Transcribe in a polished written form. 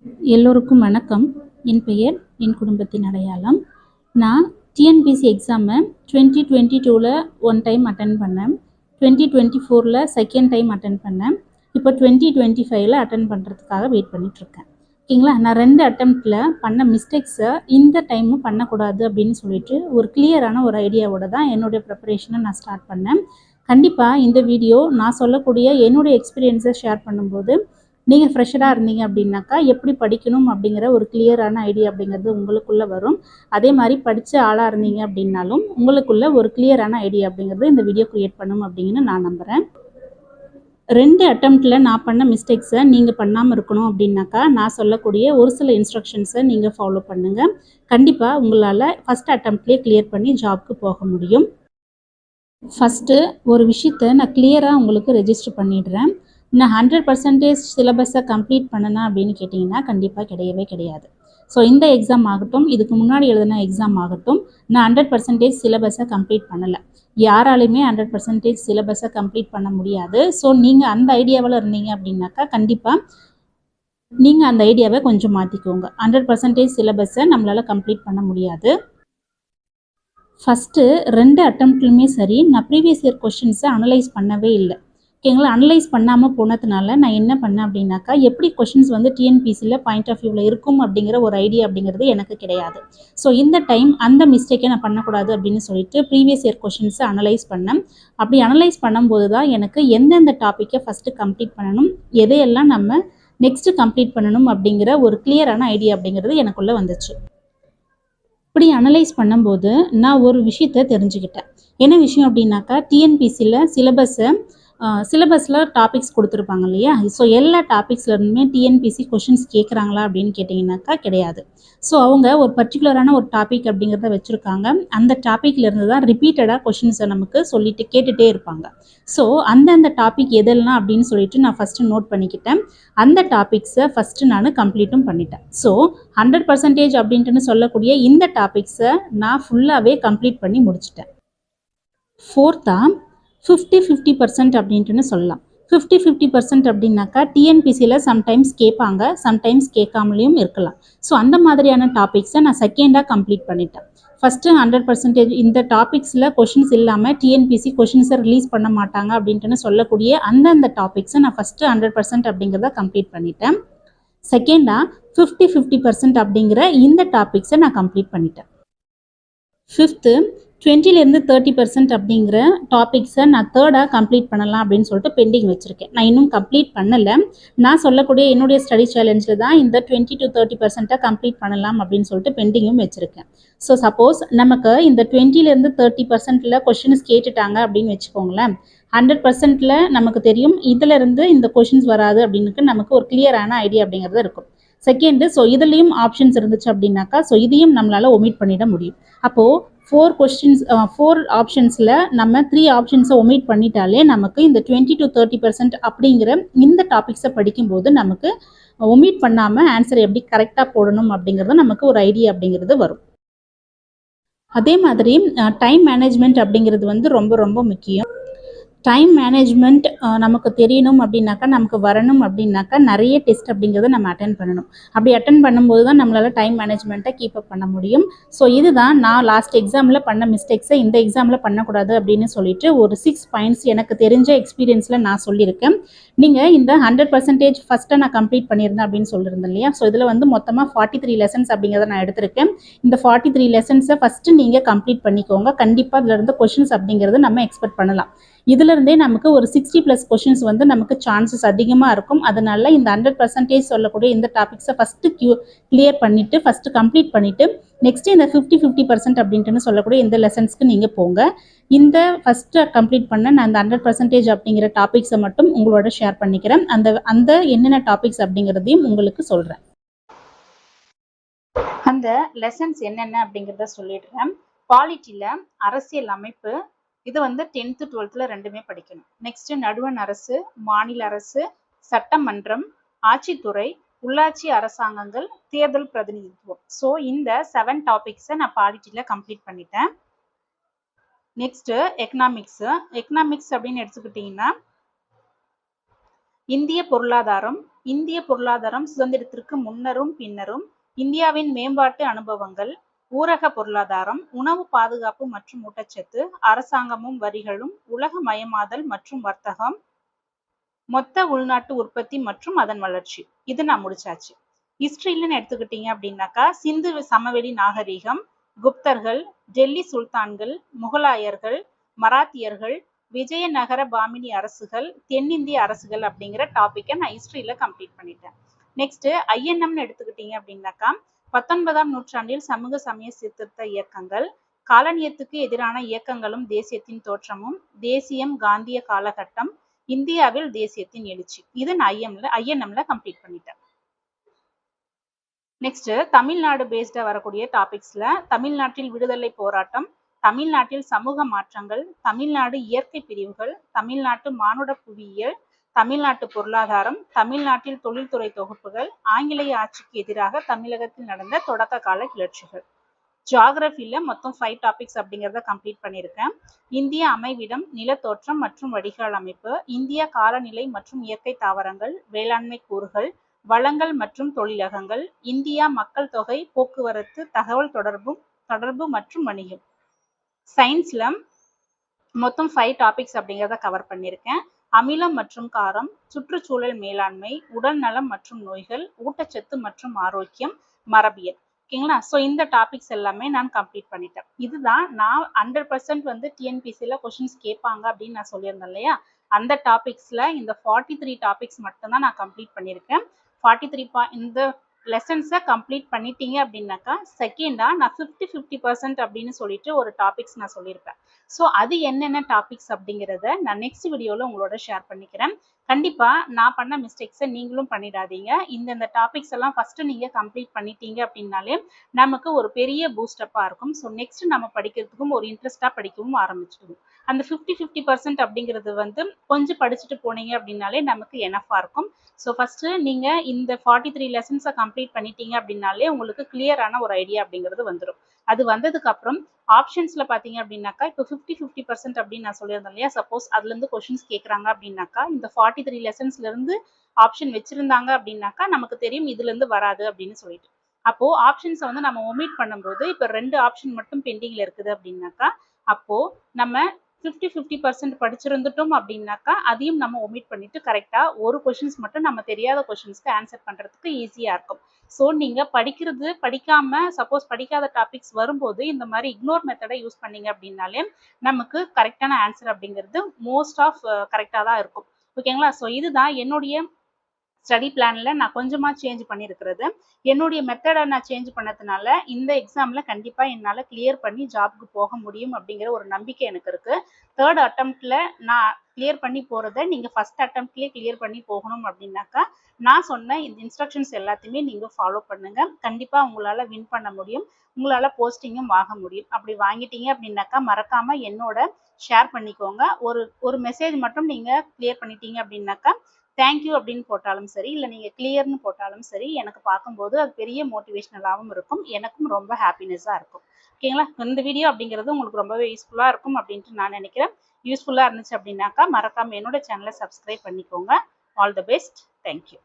எல்லோருக்கும் வணக்கம். என் பெயர் என் குடும்பத்தின் அடையாளம். நான் டிஎன்பிஎஸ்சி எக்ஸாமை 2022ல் ஒன் டைம் அட்டன் பண்ணேன். 2024ல் செகண்ட் டைம் அட்டன் பண்ணேன். இப்போ 2025ல் அட்டன் பண்ணுறதுக்காக வெயிட் பண்ணிகிட்ருக்கேன். ஓகேங்களா? நான் 2 அட்டெம்ப்டில் பண்ண மிஸ்டேக்ஸை இந்த டைமும் பண்ணக்கூடாது அப்படின்னு சொல்லிட்டு ஒரு கிளியரான ஒரு ஐடியாவோட தான் என்னுடைய ப்ரிப்பரேஷனை நான் ஸ்டார்ட் பண்ணேன். கண்டிப்பாக இந்த வீடியோ நான் சொல்லக்கூடிய என்னுடைய எக்ஸ்பீரியன்ஸை ஷேர் பண்ணும்போது நீங்கள் ஃப்ரெஷராக இருந்தீங்க அப்படின்னாக்கா எப்படி படிக்கணும் அப்படிங்கிற ஒரு கிளியரான ஐடியா அப்படிங்கிறது உங்களுக்குள்ளே வரும். அதே மாதிரி படித்த ஆளாக இருந்தீங்க அப்படின்னாலும் உங்களுக்குள்ள ஒரு கிளியரான ஐடியா அப்படிங்கிறது இந்த வீடியோ க்ரியேட் பண்ணும் அப்படின்னு நான் நம்புகிறேன். 2 அட்டெம்ப்டில் நான் பண்ண மிஸ்டேக்ஸை நீங்கள் பண்ணாமல் இருக்கணும் அப்படின்னாக்கா நான் சொல்லக்கூடிய ஒரு சில இன்ஸ்ட்ரக்ஷன்ஸை நீங்கள் ஃபாலோ பண்ணுங்கள். கண்டிப்பாக உங்களால் ஃபஸ்ட் அட்டெம்ப்ட்லேயே கிளியர் பண்ணி ஜாப்க்கு போக முடியும். ஃபஸ்ட்டு ஒரு விஷயத்தை நான் கிளியராக உங்களுக்கு ரெஜிஸ்டர் பண்ணிடுறேன். நான் 100% சிலபஸை கம்ப்ளீட் பண்ணனா அப்படின்னு கேட்டிங்கன்னா கண்டிப்பாக கிடையவே கிடையாது. ஸோ இந்த எக்ஸாம் ஆகட்டும், இதுக்கு முன்னாடி எழுதின எக்ஸாம் ஆகட்டும், நான் 100% சிலபஸை கம்ப்ளீட் பண்ணலை. யாராலையுமே 100% சிலபஸை கம்ப்ளீட் பண்ண முடியாது. ஸோ நீங்கள் அந்த ஐடியாவில் இருந்தீங்க அப்படின்னாக்கா கண்டிப்பாக நீங்கள் அந்த ஐடியாவை கொஞ்சம் மாற்றிக்கோங்க. 100% சிலபஸை நம்மளால் கம்ப்ளீட் பண்ண முடியாது. ஃபஸ்ட்டு 2 அட்டெம்ப்ட்லையுமே சரி, நான் ப்ரீவியஸ் இயர் கொஷின்ஸை அனலைஸ் பண்ணவே இல்லை. ஓகேங்களா? அனலைஸ் பண்ணாமல் போனதுனால நான் என்ன பண்ணேன் அப்படின்னாக்கா எப்படி கொஷின்ஸ் வந்து டிஎன்பிசியில் பாயிண்ட் ஆஃப் வியூவில் இருக்கும் அப்படிங்கிற ஒரு ஐடியா அப்படிங்கிறது எனக்கு கிடையாது. ஸோ இந்த டைம் அந்த மிஸ்டேக்கை நான் பண்ணக்கூடாது அப்படின்னு சொல்லிட்டு ப்ரீவியஸ் இயர் கொஷின்ஸை அனலைஸ் பண்ணேன். அப்படி அனலைஸ் பண்ணும்போது தான் எனக்கு எந்தெந்த டாப்பிக்கை ஃபஸ்ட்டு கம்ப்ளீட் பண்ணணும், எதையெல்லாம் நம்ம நெக்ஸ்ட்டு கம்ப்ளீட் பண்ணணும் அப்படிங்கிற ஒரு கிளியரான ஐடியா அப்படிங்கிறது எனக்குள்ளே வந்துச்சு. இப்படி அனலைஸ் பண்ணும்போது நான் ஒரு விஷயத்தை தெரிஞ்சுக்கிட்டேன். என்ன விஷயம் அப்படின்னாக்கா டிஎன்பிசியில் சிலபஸில் டாபிக்ஸ் கொடுத்துருப்பாங்க இல்லையா? ஸோ எல்லா டாபிக்ஸ்லேருந்துமே டிஎன்பிசி கொஷின்ஸ் கேட்குறாங்களா அப்படின்னு கேட்டிங்கனாக்கா கிடையாது. ஸோ அவங்க ஒரு பர்டிகுலரான ஒரு டாபிக் அப்படிங்கிறத வச்சுருக்காங்க. அந்த டாப்பிக்லேருந்து தான் ரிப்பீட்டடாக கொஷின்ஸை நமக்கு கேட்டுகிட்டே இருப்பாங்க. ஸோ அந்தந்த டாபிக் எதெல்லாம் அப்படின்னு சொல்லிட்டு நான் ஃபஸ்ட்டு நோட் பண்ணிக்கிட்டேன். அந்த டாபிக்ஸை ஃபஸ்ட்டு நான் கம்ப்ளீட்டும் பண்ணிட்டேன். ஸோ 100% அப்படின்ட்டுன்னு சொல்லக்கூடிய இந்த டாபிக்ஸை நான் ஃபுல்லாகவே கம்ப்ளீட் பண்ணி முடிச்சிட்டேன். 4th 50-50% அப்படின்ட்டுன்னு சொல்லலாம். 50-50% அப்படின்னாக்கா டிஎன்பிசியில் சம்டைம்ஸ் கேட்பாங்க, சம்டைம்ஸ் கேட்காமலேயும் இருக்கலாம். ஸோ அந்த மாதிரியான டாபிக்ஸை நான் செகண்டாக கம்ப்ளீட் பண்ணிட்டேன். ஃபஸ்ட்டு 100% இந்த டாபிக்ஸில் கொஷின்ஸ் இல்லாமல் டிஎன்பிசி கொஷின்ஸை ரிலீஸ் பண்ண மாட்டாங்க அப்படின்ட்டுன்னு சொல்லக்கூடிய அந்தந்த டாபிக்ஸை நான் ஃபஸ்ட்டு 100% அப்படிங்கிறத கம்ப்ளீட் பண்ணிட்டேன். செகண்டாக 50-50% அப்படிங்கிற இந்த டாபிக்ஸை நான் கம்ப்ளீட் பண்ணிட்டேன். 5th 20லேருந்து 30% அப்படிங்கிற டாபிக்ஸை நான் தேர்டாக கம்ப்ளீட் பண்ணலாம் அப்படின்னு சொல்லிட்டு பெண்டிங் வச்சுருக்கேன். நான் இன்னும் கம்ப்ளீட் பண்ணலை. நான் சொல்லக்கூடிய என்னுடைய ஸ்டடி சேலஞ்சில் தான் இந்த 20-30% கம்ப்ளீட் பண்ணலாம் அப்படின்னு சொல்லிட்டு பெண்டிங்கும் வச்சுருக்கேன். ஸோ சப்போஸ் நமக்கு இந்த 20லேருந்து 30%ல் கொஷின்ஸ் கேட்டுட்டாங்க அப்படின்னு வச்சுக்கோங்களேன், 100%ல் நமக்கு தெரியும் இதிலிருந்து இந்த கொஷின்ஸ் வராது அப்படின்னு நமக்கு ஒரு கிளியரான ஐடியா அப்படிங்கிறது இருக்கும். செகண்டு, ஸோ இதுலேயும் ஆப்ஷன்ஸ் இருந்துச்சு அப்படின்னாக்கா ஸோ இதையும் நம்மளால் ஒமிட் பண்ணிட முடியும். அப்போது 4 ஆப்ஷன்ஸில் நம்ம 3 ஆப்ஷன்ஸை ஒமிட் பண்ணிட்டாலே நமக்கு இந்த 20-30% அப்படிங்கிற இந்த டாபிக்ஸை படிக்கும்போது நமக்கு ஒமிட் பண்ணாமல் ஆன்சர் எப்படி கரெக்டாக போடணும் அப்படிங்கிறது நமக்கு ஒரு ஐடியா அப்படிங்கிறது வரும். அதே மாதிரி டைம் மேனேஜ்மெண்ட் அப்படிங்கிறது வந்து ரொம்ப ரொம்ப முக்கியம். டைம் மேனேஜ்மெண்ட் நமக்கு தெரியணும் அப்படின்னாக்கா, நமக்கு வரணும் அப்படின்னாக்கா நிறைய டெஸ்ட் அப்படிங்கிறத நம்ம அட்டென்ட் பண்ணணும். அப்படி அட்டென்ட் பண்ணும்போது தான் நம்மளால் டைம் மேனேஜ்மெண்ட்டை கீப் அப் பண்ண முடியும். ஸோ இதுதான் நான் லாஸ்ட் எக்ஸாமில் பண்ண மிஸ்டேக்ஸை இந்த எக்ஸாமில் பண்ணக்கூடாது அப்படின்னு சொல்லிட்டு ஒரு 6 பாயிண்ட்ஸ் எனக்கு தெரிஞ்ச எக்ஸ்பீரியன்ஸில் நான் சொல்லியிருக்கேன். நீங்கள் இந்த 100% ஃபஸ்ட்டை நான் கம்ப்ளீட் பண்ணியிருந்தேன் அப்படின்னு சொல்லியிருந்தேன் இல்லையா? ஸோ இதில் வந்து மொத்தமாக 43 லெசன்ஸ் அப்படிங்கிறத நான் எடுத்திருக்கேன். இந்த 43 லெசன்ஸை ஃபஸ்ட்டு நீங்கள் கம்ப்ளீட் பண்ணிக்கோங்க. கண்டிப்பாக அதில் இருந்து கொஷின்ஸ் அப்படிங்கிறது நம்ம எக்ஸ்பெக்ட் பண்ணலாம். இதிலிருந்தே நமக்கு ஒரு 60+ கொஷின்ஸ் வந்து நமக்கு சான்சஸ் அதிகமாக இருக்கும். அதனால இந்த 100% சொல்லக்கூடிய இந்த டாபிக்ஸை ஃபஸ்ட்டு கிளியர் பண்ணிவிட்டு ஃபஸ்ட்டு கம்ப்ளீட் பண்ணிவிட்டு நெக்ஸ்ட்டு இந்த 50-50% அப்படின்ட்டுன்னு சொல்லக்கூடிய இந்த லெசன்ஸ்க்கு நீங்கள் போங்க. இந்த ஃபஸ்ட்டு கம்ப்ளீட் பண்ண நான் அந்த 100% அப்படிங்கிற டாபிக்ஸை மட்டும் உங்களோட ஷேர் பண்ணிக்கிறேன். அந்த என்னென்ன டாபிக்ஸ் அப்படிங்கிறதையும் உங்களுக்கு சொல்கிறேன். அந்த லெசன்ஸ் என்னென்ன அப்படிங்கிறத சொல்லிடுறேன். பாலிட்டியில் அரசியல் அமைப்பு, இது வந்து 10th 12th ரெண்டுமே படிக்கணும். நெக்ஸ்ட்டு நடுவண் அரசு, மாநில அரசு, சட்டமன்றம், ஆட்சித்துறை, உள்ளாட்சி அரசாங்கங்கள், தேர்தல் பிரதிநிதித்துவம். ஸோ இந்த 7 டாபிக்ஸை நான் பாலிட்டியில் கம்ப்ளீட் பண்ணிட்டேன். நெக்ஸ்ட்டு எக்கனாமிக்ஸ் அப்படின்னு எடுத்துக்கிட்டிங்கன்னா இந்திய பொருளாதாரம். இந்திய பொருளாதாரம் சுதந்திரத்திற்கு முன்னரும் பின்னரும். இந்தியாவின் மேம்பாட்டு அனுபவங்கள். ஊரக பொருளாதாரம். உணவு பாதுகாப்பு மற்றும் ஊட்டச்சத்து. அரசாங்கமும் வரிகளும். உலகமயமாதல் மற்றும் வர்த்தகம். மொத்த உள்நாட்டு உற்பத்தி மற்றும் அதன் வளர்ச்சி. இது நான் முடிச்சாச்சு. ஹிஸ்டரியிலன்னு எடுத்துக்கிட்டீங்க அப்படின்னாக்கா சிந்து சமவெளி நாகரீகம், குப்தர்கள், டெல்லி சுல்தான்கள், முகலாயர்கள், மராத்தியர்கள், விஜயநகர பாமினி அரசுகள், தென்னிந்திய அரசுகள் அப்படிங்கிற டாபிக்கை நான் ஹிஸ்டரியில கம்ப்ளீட் பண்ணிட்டேன். நெக்ஸ்ட் ஐஎன்எம்னு எடுத்துக்கிட்டீங்க அப்படின்னாக்கா 19ஆம் நூற்றாண்டில் சமூக சமய சீர்திருத்த இயக்கங்கள், காலனியத்துக்கு எதிரான இயக்கங்களும் தேசியத்தின் தோற்றமும், தேசியம் காந்திய காலகட்டம், இந்தியாவில் தேசியத்தின் எழுச்சி. இது நான் ஐஎன்எம்ல கம்ப்ளீட் பண்ணிட்டேன். நெக்ஸ்ட் தமிழ்நாடு பேஸ்டா வரக்கூடிய டாபிக்ஸ்ல தமிழ்நாட்டில் விடுதலை போராட்டம், தமிழ்நாட்டில் சமூக மாற்றங்கள், தமிழ்நாடு இயற்கை பிரிவுகள், தமிழ்நாட்டு மானுட புவியியல், தமிழ்நாட்டு பொருளாதாரம், தமிழ்நாட்டில் தொழில்துறை தொகுப்புகள், ஆங்கிலேய ஆட்சிக்கு எதிராக தமிழகத்தில் நடந்த தொடக்க கால கிளர்ச்சிகள். ஜியாகிரபில மொத்தம் 5 டாபிக்ஸ் அப்படிங்கிறத கம்ப்ளீட் பண்ணியிருக்கேன். இந்திய அமைவிடம், நிலத்தோற்றம் மற்றும் வடிகால் அமைப்பு, இந்திய காலநிலை மற்றும் இயற்கை தாவரங்கள், வேளாண்மை கூறுகள், வளங்கள் மற்றும் தொழிலகங்கள், இந்தியா மக்கள் தொகை, போக்குவரத்து, தகவல் தொடர்பு மற்றும் வணிகம். சயின்ஸ்ல மொத்தம் 5 டாபிக்ஸ் அப்படிங்கிறத கவர் பண்ணியிருக்கேன். அமிலம் மற்றும் காரம், சுற்றுச்சூழல் மேலாண்மை, உடல் நலம் மற்றும் நோய்கள், ஊட்டச்சத்து மற்றும் ஆரோக்கியம், மரபியல். ஓகேங்களா? ஸோ இந்த டாபிக்ஸ் எல்லாமே நான் கம்ப்ளீட் பண்ணிட்டேன். இதுதான் நான் 100% வந்து டிஎன்பிசியில் கொஷின்ஸ் கேட்பாங்க அப்படின்னு நான் சொல்லியிருந்தேன் இல்லையா? அந்த டாபிக்ஸில் இந்த 43 டாபிக்ஸ் மட்டும்தான் நான் கம்ப்ளீட் பண்ணியிருக்கேன். 43 இந்த லெசன்ஸை கம்ப்ளீட் பண்ணிட்டீங்க அப்படின்னாக்கா செகண்டாக நான் 50% அப்படின்னு சொல்லிட்டு ஒரு டாபிக்ஸ் நான் சொல்லியிருப்பேன். ஸோ அது என்னென்ன டாபிக்ஸ் அப்படிங்கிறத நான் நெக்ஸ்ட் வீடியோவில் உங்களோட ஷேர் பண்ணிக்கிறேன். கண்டிப்பாக நான் பண்ண மிஸ்டேக்ஸை நீங்களும் பண்ணிடாதீங்க. இந்த டாபிக்ஸ் எல்லாம் ஃபஸ்ட்டு நீங்கள் கம்ப்ளீட் பண்ணிட்டீங்க அப்படின்னாலே நமக்கு ஒரு பெரிய பூஸ்டப்பாக இருக்கும். ஸோ நெக்ஸ்ட் நம்ம படிக்கிறதுக்கும் ஒரு இன்ட்ரெஸ்டாக படிக்கவும் ஆரம்பிச்சிடுவோம். அந்த 50% அப்படிங்கிறது வந்து கொஞ்சம் படிச்சுட்டு போனீங்க அப்படின்னாலே நமக்கு எனஃபாக இருக்கும். ஸோ ஃபஸ்ட்டு நீங்கள் இந்த 43 லெசன்ஸை கம்ப்ளீட் பண்ணிட்டீங்க அப்படின்னாலே உங்களுக்கு கிளியரான ஒரு ஐடியா அப்படிங்கிறது வந்துடும். அது வந்ததுக்கப்புறம் ஆப்ஷன்ஸில் பார்த்தீங்க அப்படின்னாக்கா இப்போ 50% அப்படின்னு நான் சொல்லியிருந்தேன் இல்லையா? சப்போஸ் அதுலேருந்து கொஷின்ஸ் கேட்குறாங்க அப்படின்னாக்கா இந்த 43 லெசன்ஸ்லேருந்து ஆப்ஷன் வச்சுருந்தாங்க அப்படின்னாக்கா நமக்கு தெரியும் இதுலேருந்து வராது அப்படின்னு சொல்லிட்டு. அப்போது ஆப்ஷன்ஸை வந்து நம்ம ஒமிட் பண்ணும்போது இப்போ 2 ஆப்ஷன் மட்டும் பெண்டிங்கில் இருக்குது அப்படின்னாக்கா அப்போது நம்ம 50% படிச்சிருந்துட்டோம் அப்படின்னாக்கா அதையும் நம்ம ஒமிட் பண்ணிட்டு கரெக்டாக ஒரு கொஷின்ஸ் மட்டும் நம்ம தெரியாத கொஷின்ஸ்க்கு ஆன்சர் பண்ணுறதுக்கு ஈஸியாக இருக்கும். ஸோ நீங்கள் படிக்காமல் சப்போஸ் படிக்காத டாபிக்ஸ் வரும்போது இந்த மாதிரி இக்னோர் மெத்தடை யூஸ் பண்ணீங்க அப்படின்னாலே நமக்கு கரெக்டான ஆன்சர் அப்படிங்கிறது மோஸ்ட் ஆஃப் கரெக்டாக தான் இருக்கும். ஓகேங்களா? ஸோ இதுதான் என்னுடைய ஸ்டடி பிளானில் நான் கொஞ்சமாக சேஞ்ச் பண்ணியிருக்கிறது. என்னுடைய மெத்தடை நான் சேஞ்ச் பண்ணதுனால இந்த எக்ஸாமில் கண்டிப்பாக என்னால் கிளியர் பண்ணி ஜாப்க்கு போக முடியும் அப்படிங்கிற ஒரு நம்பிக்கை எனக்கு இருக்குது. 3rd அட்டம்ப்டில் நான் கிளியர் பண்ணி போகிறத நீங்கள் ஃபஸ்ட் அட்டம்ப்ட்லேயே கிளியர் பண்ணி போகணும் அப்படின்னாக்கா நான் சொன்ன இந்த இன்ஸ்ட்ரக்ஷன்ஸ் எல்லாத்தையுமே நீங்கள் ஃபாலோ பண்ணுங்கள். கண்டிப்பாக உங்களால் வின் பண்ண முடியும். உங்களால் போஸ்டிங்கும் வாங்க முடியும். அப்படி வாங்கிட்டீங்க அப்படின்னாக்கா மறக்காமல் என்னோட ஷேர் பண்ணிக்கோங்க. ஒரு மெசேஜ் மட்டும் நீங்கள் கிளியர் பண்ணிட்டீங்க அப்படின்னாக்கா தேங்க்யூ அப்படின்னு போட்டாலும் சரி, இல்லை நீங்கள் கிளியர்னு போட்டாலும் சரி, எனக்கு பார்க்கும்போது அது பெரிய மோட்டிவேஷ்னலாகவும் இருக்கும். எனக்கும் ரொம்ப ஹாப்பினஸாக இருக்கும். ஓகேங்களா? இந்த வீடியோ அப்படிங்கிறது உங்களுக்கு ரொம்பவே யூஸ்ஃபுல்லாக இருக்கும் அப்படின்ட்டு நான் நினைக்கிறேன். யூஸ்ஃபுல்லாக இருந்துச்சு அப்படின்னாக்கா மறக்காமல் என்னோட சேனலை சப்ஸ்கிரைப் பண்ணிக்கோங்க. All the best. தேங்க்யூ.